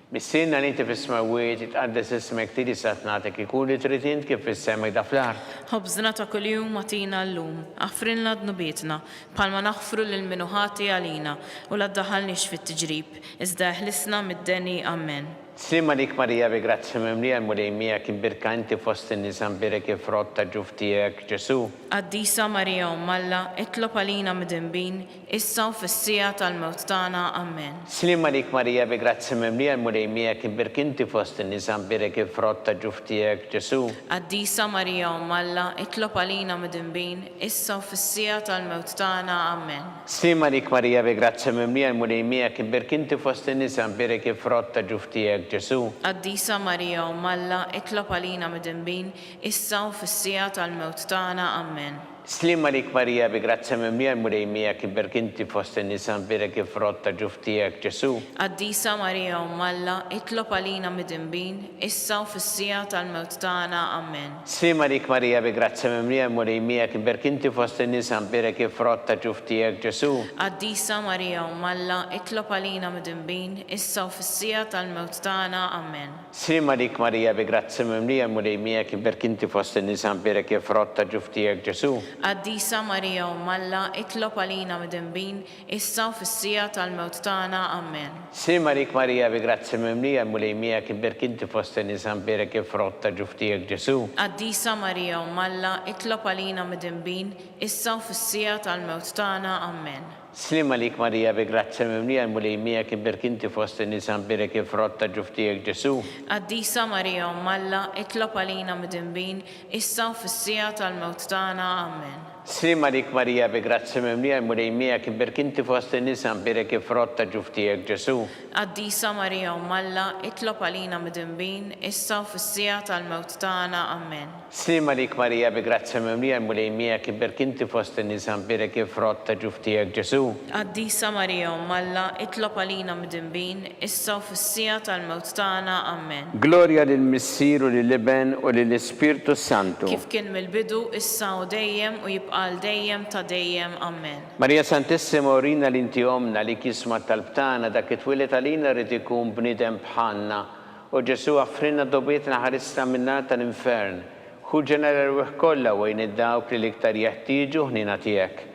Missinna li inti fis-smawiet jitqaddes ismek tiri satnatek ikun li trid int kif fis-semek da fl-art. Ħobżna ta' kuljum matina llum, aħfrinna dnubietna, bħalma naħfru lil minu ħati għalina u la ddaħħalniex fit-tiġrib, iżda ħlisna mid-deni. Amen. Slima dik Marija bi grazzi mimlija l-mulejmija kien birka inti fost in-nisa mpirek frott ta' ġuftijek Ġesu. Qaddisa Marija Ummalla, itlob għalina midinbin, issa u fis-sija tal-mewt tagħna. Amen. Slima dik Marija bi grazzi mimlija l-mulejmija kien birka inti fost in-nisa mpirek frott ta' ġuftijek Ġesu. Qaddisa Marija Ummalla, itlob għalina midinbin, issa u fis-sija tal-mewt tagħna. Amen. Slima dik Marija bi grazzi mimlija l-mulejmija kien birka inti fost in-nisa mpirek frott ta' ġuftijek Ġesu. Qaddisa Marija Ummalla, itlob għalina midinbin, issa u fis-sija tal-mewt tagħna. Amen. Slima dik Marija bi grazzi mimlija l-mulejmija kien birka inti fost in-nisa mpirek frott ta' ġuftijek Ġesu. Qaddisa Marija Ummalla, itlob għalina midinbin, issa u fis-sija tal-mewt tagħna. Amen. Slima dik Marija bi grazzi mimlija l-mulejmija kien birka inti fost in-nisa mpirek frott ta' ġuftijek Ġesu. Qaddisa Marija Ummalla, itlob għalina midinbin, issa u fis-sija tal-mewt tagħna. Amen. Slima dik Marija bi grazzi mimlija l-mulejmija kien birka inti fost in-nisa mpirek frott ta' ġuftijek Ġesu. Qaddisa Marija Ummalla, itlob għalina midinbin, issa u fis-sija tal-mewt tagħna. Amen. Slima dik Marija bi grazzi mimlija l-mulejmija kien birka inti fost in-nisa mpirek frott ta' ġuftijek Ġesu. Qaddisa Marija Ummalla, itlob għalina midinbin, issa u fis-sija tal-mewt tagħna. Amen. Slima dik Marija bi grazzi mimlija l-mulejmija kien birka inti fost in-nisa mpirek frott ta' ġuftijek Ġesu. Qaddisa Marija Ummalla, itlob għalina midinbin, issa u fis-sija tal-mewt tagħna. Amen. Slima dik Marija bi grazzi mimlija l-mulejmija kien birka inti fost in-nisa mpirek frott ta' ġuftijek Ġesu. Qaddisa Marija Ummalla, itlob għalina midinbin, issa u fis-sija tal-mewt tagħna. Amen. Slima dik Marija bi grazzi mimlija l-mulejmija kien birka inti fost in-nisa mpirek frott ta' ġuftijek Ġesu. Qaddisa Marija Ummalla, itlob għalina midinbin, issa u fis-sija tal-mewt tagħna. Amen. Gloria lill-Missieru lill-Iben u lill-Ispirtu Santu. Kif kien mill-bidu issa u dejjem u jibqa' dejjem ta' dejjem. Amen. Marija Santissima Orina l-inti omna li kisma tal-btana dak it-twilet għalina rrid ikun bniedem bħalna. U Ġesu offrinna dobietna ħarisna minna tal-infern. Hu ġenerew kollha u dawk li l-iktar jeħtieġu ħnina tiegħek.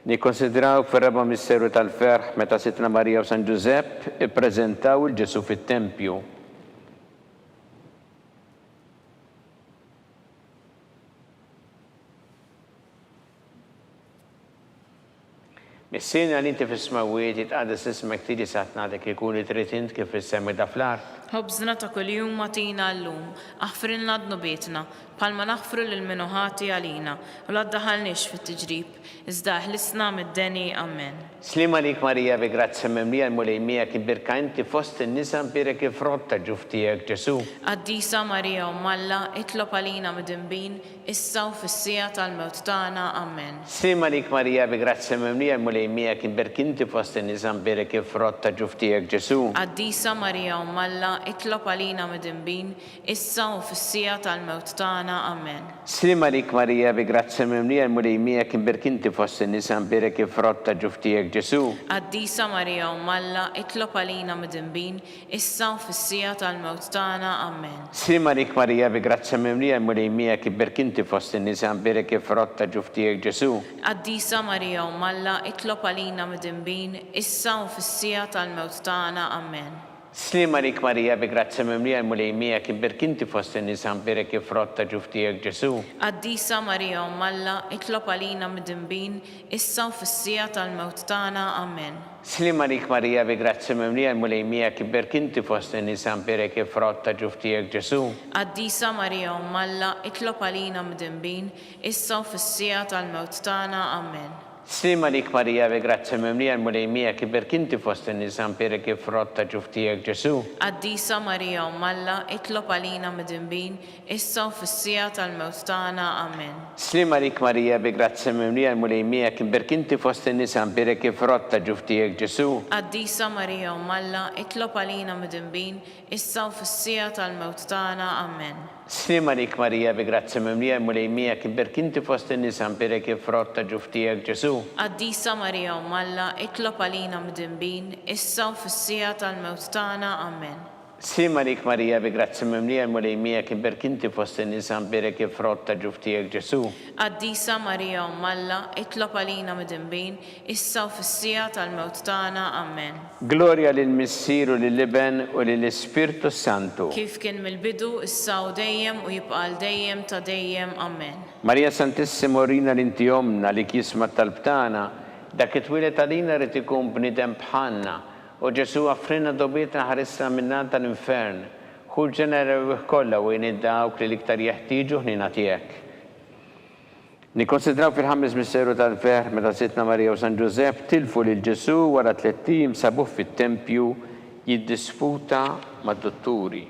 Nikkonsidraw fir-raba' misteru tal-ferħ meta Sitna Marija u San Ġusepp ippreżentaw il-Ġesu fit-tempju. Missina li inti fis-smawiet jitqaddes ismek tiri satnatek ikun li trid int kif fis-semek da fl-art. Ħobżna ta' kuljum matina llum, aħfrinna dnubietna, bħalma naħfru lil minu ħati għalina u la ddaħħalniex fit-tiġrib, iżda ħlisna mid-deni. Amen. Slima dik Marija bi grazzi mimlija l-mulejmija kien birka inti fost in-nisa mpirek frott ta' ġuftijek Ġesu. Qaddisa Marija Ummalla, itlob għalina midinbin, issa u fis-sija tal-mewt tagħna. Amen. Slima dik Marija bi grazzi mimlija l-mulejmija kien birka inti fost in-nisa mpirek frott ta' ġuftijek Ġesu. Qaddisa Marija Ummalla, itlob għalina midinbin, issa u fis-sija tal-mewt tagħna. Amen. Slima dik Marija bi grazzi mimlija l-mulejmija kien birka inti fost in-nisa mpirek frott ta' ġuftijek Ġesu. Qaddisa Marija Ummalla, itlob għalina midinbin, issa u fis-sija tal-mewt tagħna. Amen. Slima dik Marija bi grazzi mimlija l-mulejmija kien birka inti fost in-nisa mpirek frott ta' ġuftijek Ġesu. Qaddisa Marija Ummalla, itlob għalina midinbin, issa u fis-sija tal-mewt tagħna. Amen. Slima lik Marija bi grazzi mimlija l-mulejmija kien berkinti fost in-nisa mbirek ifrotta ġuftijek Ġesu. Qaddisa Marija Umm Alla, itlob għalina mid-dinbin, issa u fis-sija tal-mewt tagħna. Amen. Slima lik Marija bi grazzi mimlija l-mulejmija kien berkinti fost in-nisa mbirek ifrotta ġuftijek Ġesu. Qaddisa Marija Umm Alla, itlob għalina mid-dinbin, issa u fis-sija tal-mewt tagħna. Amen. Slima lik Marija bi grazzi mimlija l-mulejmija kien berkinti fost in-nisa mbirek ifrotta ġuftijek Ġesu. Qaddisa Marija Umm Alla, itlob għalina mid-dinbin, issa u fis-sija tal-mewt tagħna. Amen. Slima lik Marija bi grazzi mimlija l-mulejmija kien berkinti fost in-nisa mbirek ifrotta ġuftijek Ġesu. Qaddisa Marija Umm Alla, itlob għalina mid-dinbin, issa u fis-sija tal-mewt tagħna. Amen. Slima lik Marija bi grazzi mimlija l-mulejmija kien berkinti fost in-nisa mbirek ifrotta ġuftijek Ġesu. Qaddisa Marija Umm Alla, itlob għalina mid-dinbin, issa u fis-sija tal-mewt tagħna. Amen. Slima lik Marija bi grazzi mimlija l-mulejmija kien berkinti fost in-nisa mbirek ifrotta ġuftijek Ġesu. Qaddisa Marija Umm Alla, itlob għalina mid-dinbin, issa u fis-sija tal-mewt tagħna. Amen. Gloria lill-Missier u lill-Iben u lill-Ispirtu Santu. Kif kien mill-bidu, issa u dejjem u jibqa' dejjem ta' dejjem. Amen. Marija Santissimo Rina l-inti omna li kisma tal-btana, dak it-twilet għalina rrid ikun bniedem bħalna, u Ġesu għafrina dobietna ħarisna minna tal-infern, kull ġenera kollha u dawk li l-iktar jeħtieġu ħnina tiegħek. Nikkonsidraw fil-ħames misteru tal-Ver meta Sitna Marija u San Ġusepp tilfu lil Ġesu wara 3 ijiem sabuh fit-tempju jiddisputa mad-dotturi.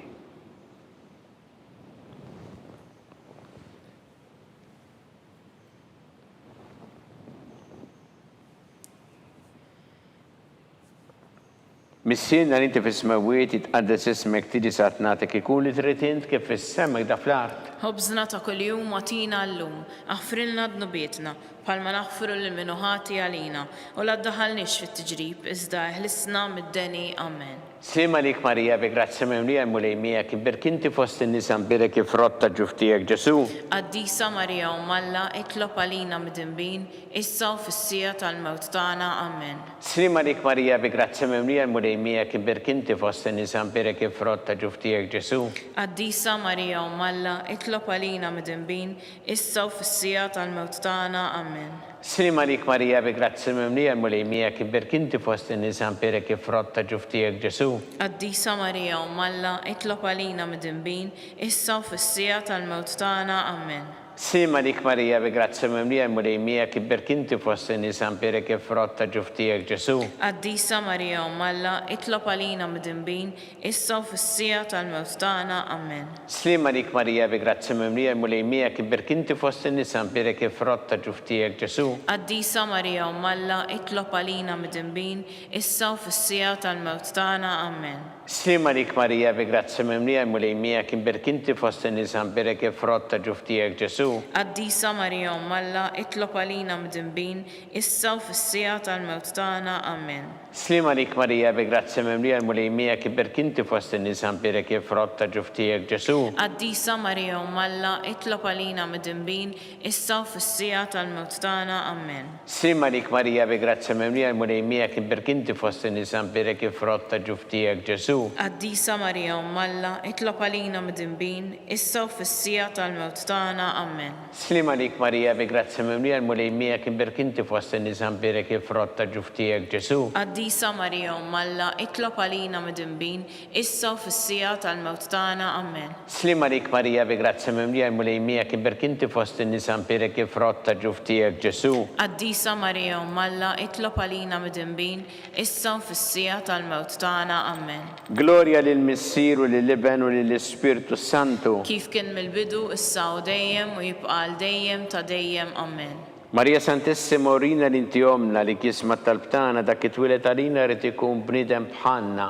Missierna li inti fis-smawiet jitqaddes ismek tiġi sat nagħtek ikun li trid int kif fis-semek da fl-art. Ħobżna ta' kuljum agħtina llum, aħfrilna dnubietna, bħalma naħfru lil min ħati għalina, u la ddaħħalniex fit-tiġrib iżda ħlisna mid-deni. Amen. Slima lik Marija bi grazzi mimlija l-mulejmija kien berkinti fost in-nisa mbirek ifrotta ġuftijek Ġesu. Qaddisa Marija Umm Alla, itlob għalina mid-dinbin, issa u fis-sija tal-mewt tagħna. Amen. Slima lik Marija bi grazzi mimlija l-mulejmija kien berkinti fost in-nisa mbirek ifrotta ġuftijek Ġesu. Qaddisa Marija Umm Alla, itlob għalina mid-dinbin, issa u fis-sija tal-mewt tagħna. Amen. Slima lik Marija bi grazzi mimlija l-mulejmija kien berkinti fost in-nisa mbirek ifrotta ġuftijek Ġesu. Qaddisa Marija Umm Alla, itlob għalina mid-dinbin, issa u fis-sija tal-mewt tagħna. Amen. Slima lik Marija bi grazzi mimlija l-mulejmija kien berkinti fost in-nisa mbirek ifrotta ġuftijek Ġesu. Qaddisa Marija Umm Alla, itlob għalina mid-dinbin, issa u fis-sija tal-mewt tagħna. Amen. Slima lik Marija bi grazzi mimlija l-mulejmija kien berkinti fost in-nisa mbirek ifrotta ġuftijek Ġesu. Qaddisa Marija Umm Alla, itlob għalina mid-dinbin, issa u fis-sija tal-mewt tagħna. Amen. Slima lik Marija bi grazzi mimlija l-mulejmija kien berkinti fost in-nisa mbirek ifrotta ġuftijek Ġesu. Qaddisa Marija Umm Alla, itlob għalina mid-dinbin, issa u fis-sija tal-mewt tagħna. Amen. Slima lik Marija bi grazzi mimlija l-mulejmija kien berkinti fost in-nisa mbirek ifrotta ġuftijek Ġesu. Qaddisa Marija Umm Alla, itlob għalina mid-dinbin, issa u fis-sija tal-mewt tagħna. Amen. Slima lik Marija bi grazzi mimlija l-mulejmija kien berkinti fost in-nisa mbirek ifrotta ġuftijek Ġesu. Qaddisa Marija Umm Alla, itlob għalina mid-dinbin, issa u fis-sija tal-mewt tagħna. Amen. Slima lik Marija bi grazzi mimlija l-mulejmija kien berkinti fost in-nisa mbirek ifrotta ġuftijek Ġesu. Qaddisa Marija Umm Alla, itlob għalina mid-dinbin, issa u fis-sija tal-mewt tagħna. Amen. Slima lik Marija bi grazzi mimlija l-mulejmija kien berkinti fost in-nisa mbirek ifrotta ġuftijek Ġesu. Qaddisa Marija Umm Alla, itlob għalina mid-dinbin, issa u fis-sija tal-mewt tagħna. Amen. Gloria lill-Missier u lill-Iben u lill-Ispirtu Santu. Kif kien mill-bidu, issa u dejjem u jibqa' dejjem ta' dejjem. Amen. Marija Santissimo Rina l-inti omna li kisma tal-btana dak it-twilet għalina rrid ikun bniedem bħalna,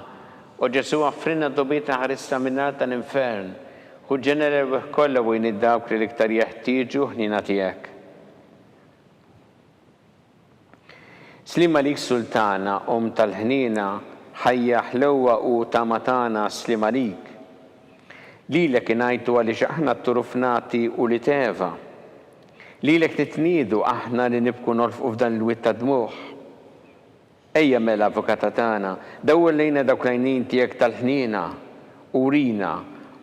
u Ġesu għafrina dobietna ħarisna minna tal-infern, u ġenera kollha u dawk li l-iktar jeħtieġu ħnina tiegħek. Slima lik Sultana, tal-ħnina, ħajja ħlewwa u tamatana slima lik. Lilek ingħajtu għaliex aħna t-turufnati u li teva. Lilek nitniedu aħna li nibku norfqu f'dan il-witt ta' dmuħ. Ejja mela avukata tagħna, dawwel lejna dawk l-għajnejn tiegħek tal-ħniena u rina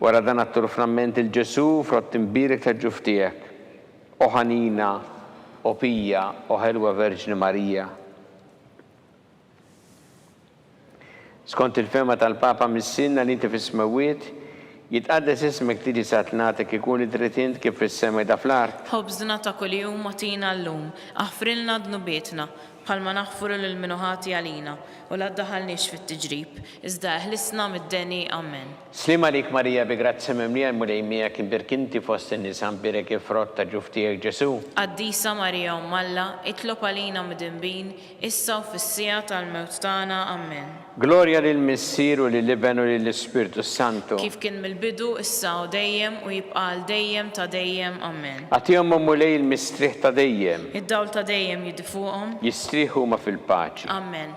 wara dan għattur framment il-Ġesu frott imbirek tal-ġuf tiegħek. O ħanina, o pija, o ħelwa Verġni Marija. Skont il-fema tal-Papa mis-sinna li inti fis-smawiet, jitqaddes ismek tiġi satnatek ikun id-dritint kif fis-sema da fl-art. Ħobżna ta' kuljum matina llum, aħfrilna dnubietna, bħalma naħfru lil-minuħati għalina, u la ddaħalniex fit-tiġrib, iżda ħlisna mid-deni amen. Slima lik Marija bi grazzi mimlija mulej miegħek imbirkinti fost in-nisa mbirek il-frott ta' ġuf tiegħek Ġesu. Qaddisa Marija Ummalla, itlob għalina mid-dinbin, issa u fis-sija tal-mewt tagħna amen. Gloria lill-Missier u lill-Iben u lill-Ispiritu Santu. Kif kien mill-bidu issa u dejjem u jibqa' l dejjem ta' dejjem amen. Għatihom mulej il-mistrieħ ta' dejjem. Id-dawl ta' dejjem jidifuqhom. Jistrieħu ma fil-paċi. Amen.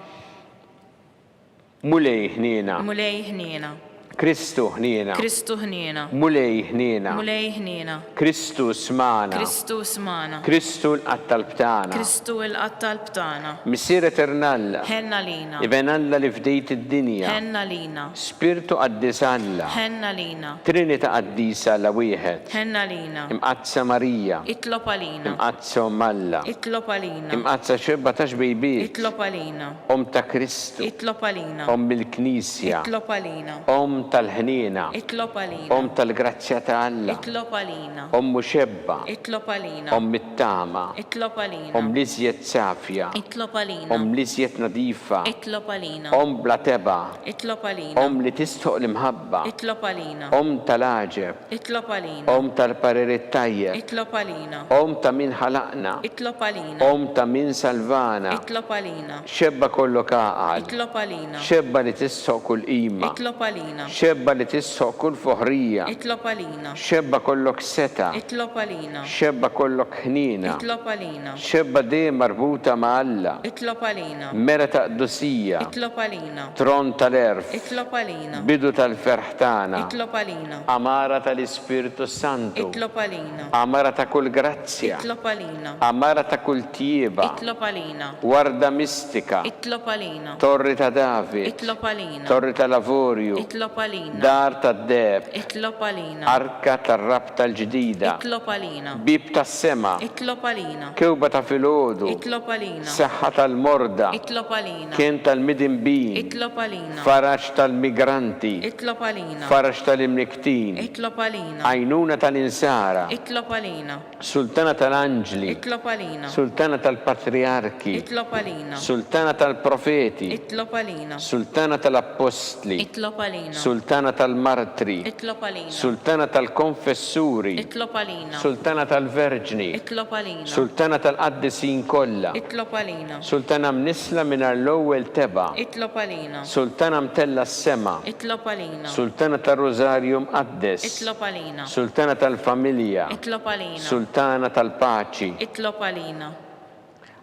Mulej ħniena. Mulej ħniena. Kristu ħniena. Kristu ħniena. Mulej ħniena. Mulej ħniena. Kristu smana. Kristu smana. Kristu l-qattalb tagħna. Kristu l-qattalb tagħna. Missier eternalla. Ħenna lina. Iben Alla li fdejt id-dinja. Ħenna lina. Spiritu qaddis Alla. Ħenna lina. Trinita qaddisa Alla wieħed. Ħenna lina. Imqazza Marija. Itlob għalina. Imqazza Alla. Itlob għalina. Imqazza xebba ta' xbejbiet. Itlob għalina. Ta' Kristu. Itlob għalina. Il-Knisja. Itlob għalina. Tal-ħniena. Itlob għalina. Tal-grazzja ta' Alla. Itlob għalina. Xebba. Itlob għalina. It-tama. Itlob għalina. Liżjed safja. Itlob għalina. Liżjed nadifa. Itlob għalina. Bla teba. Itlob għalina. Li tistħoq l-imħabba. Itlob għalina. Tal-aġeb. Itlob għalina. Tal-parerit tajjeb. Itlob għalina. Ta' min ħalaqna. Itlob għalina. Ta' min salvana. Itlob għalina. Xebba kollu kaqal. Itlob għalina. Xebba li tisħoq kull qima. Itlob għalina. Xebba li tisħoq kull foħrija. Itlob għalina. Xebba kollok seta. Itlob għalina. Xebba kollok ħnina. Itlob għalina. Xebba dejjem marbuta ma' Alla. Itlob għalina. Mera ta' qdusija. Itlob għalina. Tron tal-erf. Itlob għalina. Bidu tal-ferħ tagħna. Itlob għalina. Amara tal-Ispiritu Santu. Itlob għalina. Amara ta' kull grazzja. Itlob għalina. Amara ta' kull tieba. Itlob għalina. Warda mistika. Itlob għalina. Torri ta' David. Itlob għalina. Torri ta' Lavorju. Itlob għalina. Dar ta' Deb. Itlob għalina. Arka tar-rab tal-ġdida. Itlob għalina. Bib tas-sema. Itlob għalina. Kewba ta' filgħodu. Itlob għalina. Seħħa tal-morda. Itlob għalina. Kien tal-midinbin. Itlob għalina. Faraġ tal-migranti. Itlob għalina. Faraġ tal-imniktin. Itlob għalina. Għajnuna tal-insara. Itlob għalina. Sultana tal-anġli. Itlob għalina. Sultana tal-patriarki. Itlob għalina. Sultana tal-profeti. Itlob għalina. Sultana tal-apostli. Itlob għalina. Sultana tal-martri. Itlob għalina. Sultana tal-konfessuri. Itlob għalina. Sultana tal-verġni. Itlob għalina. Sultana tal-qaddisin kollha. Itlob għalina. Sultana mnisla mingħajr l-ewwel teba. Itlob għalina. Sultana mtella s-sema. Itlob għalina. Sultana tal-Rożarju mqaddes. Itlob għalina. Sultana tal-familja. Itlob għalina. Sultana tal-paċi. Itlob għalina.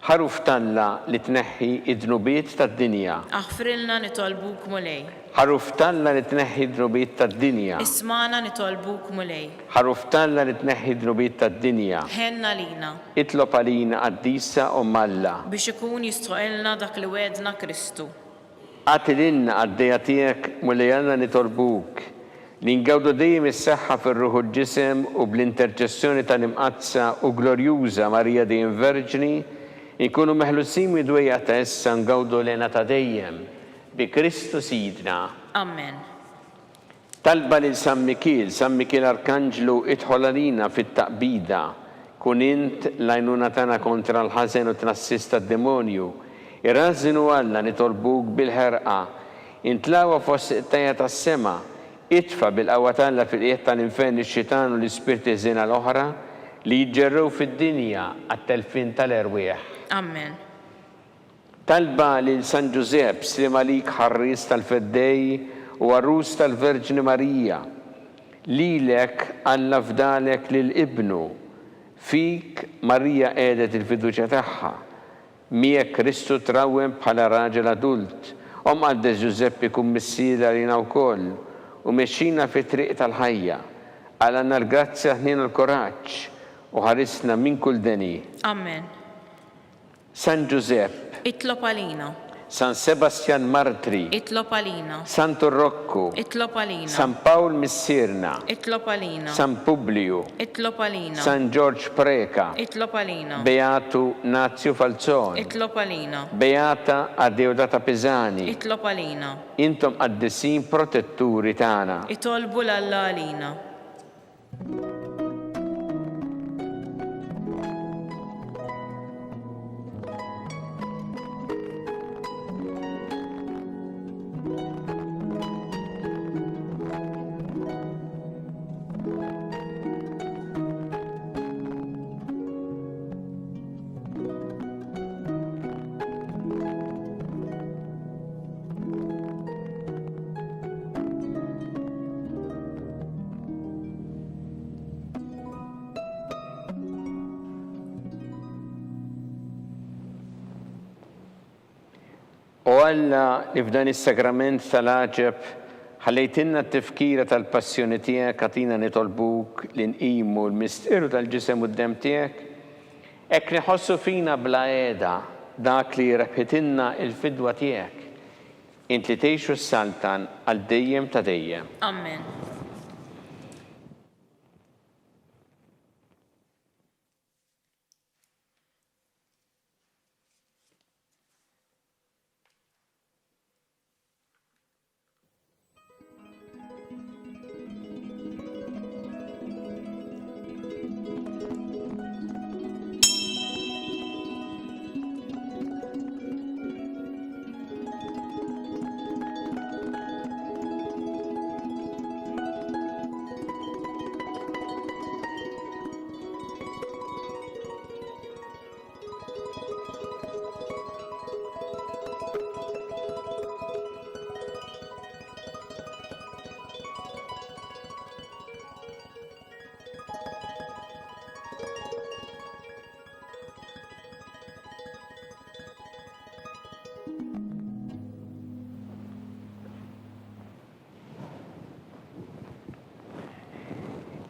Ħaruf talla li tneħħi id-dnubiet tad-dinja. Aħfrilna nitolbuk mulej. Ħaruf talla li tneħħi id-dnubiet tad-dinja. Ismana nitolbuk mulej. Ħaruf talla li tneħħi id-dnubiet tad-dinja. Ħenna lina. Itlob għalina qaddisa Alla. Biex ikun jistħoqilna dak li wedna Kristu. Għatilinna għaddejja tiegħek mulej għandna nitolbuk. Li ngawdu dejjem is-saħħa fir-ruħ u l-ġisem u bl-interċessjoni tal-imqazza u glorjuża Marija dejjem Verġni, inkunu meħlusin midwejja ta' issa ngawdu lena ta' dejjem bi Kristu Sidna. Amen. Talba lil San Mikil Arkanġlu idħol għalina fit-taqbida, kun int l-għajnuna tagħna kontra l-ħażen u tnassis tad-demonju. Irrażinu Alla nitolbuk bil-ħerqa, intlawa fost it-tajja tas-sema, itfa bil-qawwa tagħna fil-qiegħ tal-infern ix-xitan u l-ispirti żiena l-oħra li jġerrew fid-dinja għat-telfin tal-erwieħ. Amen. Talba lil San Ġusepp Slimalik ħarris tal-Feddej u għarrus tal-Verġni Marija. Lilek Alla fdalek lil-Ibnu. Fik Marija qiegħdet il-fiduċja tagħha. Miegħek Kristu trawwem bħala raġel adult. Qaddes Ġusepp ikun missiera lina wkoll u mexxina fit-triq tal-ħajja. Għalanna l-grazzja ħnina l-koraġġ u ħarisna minn kull deni. Amen. San Ġusepp. Itlob għalina. San Sebastian Martri, Itlob għalina. Santo Rocco, Itlob għalina. San Paul Missirna, Itlob għalina. San Publio, Itlob għalina. San George Preca, Itlob għalina. Beatu Nazio Falzoni, Itlob għalina. Beata Adeodata Pisani, Itlob għalina. intom qaddisin protetturi tagħna. Itolbu l-Alla għalina. U Alla li f'dan is-sagrament tal-aġeb ħallejtinna t-tifkira tal-passjoni tiegħek għatina nitolbuk li nqimu l-misteru tal-ġisem u d-dem tiegħek, hekk niħossu fina bla qiegħda dak li rebħitilna il-fidwa tiegħek. Int li tgħixu s-saltan għal dejjem ta' dejjem. Amen.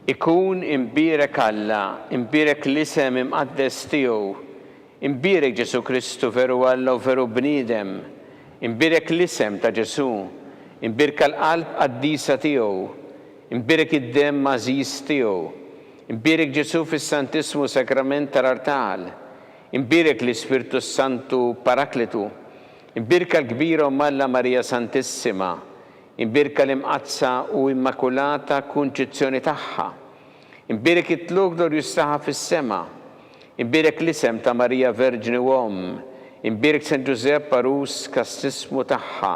Ikun imbirek Alla, imbirek l-isem imqaddes tiegħu, imbirek Ġesu Kristu veru Alla u veru bniedem, imbirek l-isem ta' Ġesu, imbirek l-qalb qaddisa tiegħu, imbirek id-dem mażiż tiegħu, imbirek Ġesu fis-Santismu Sakrament tal-Artal, imbirek l-Ispirtu Santu Parakletu, imbirek l-kbira Alla Marija Santissima, imbirka l-imqazza u immakulata kunċizzjoni tagħha. Imbirek it-tluk Glorjus tagħha fis-sema. Imbirek l-isem ta' Marija Verġni Uomm. Imbirek San Giuseppe Parus kastismu tagħha.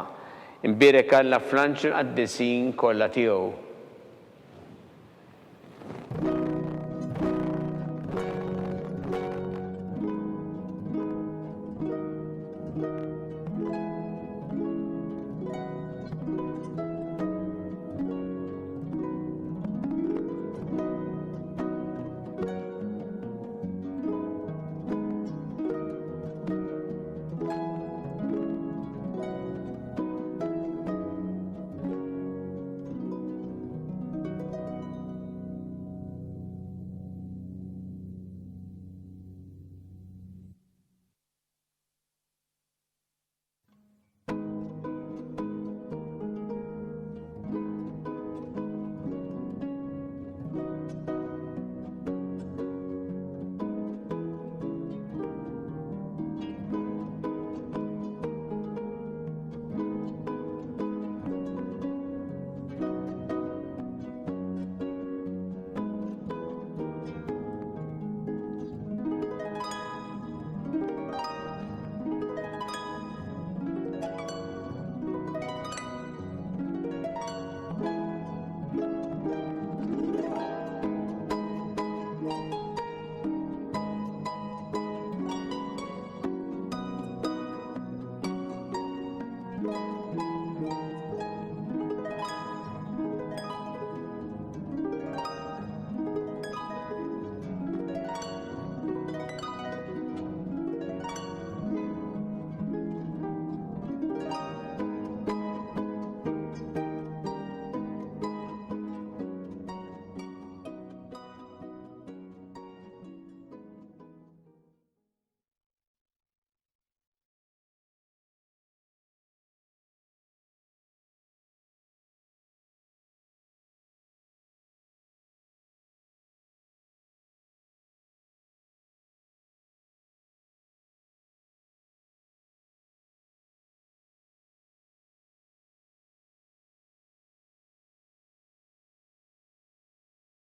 Imbirek Alla fl-anġel qaddisin kollha tiegħu.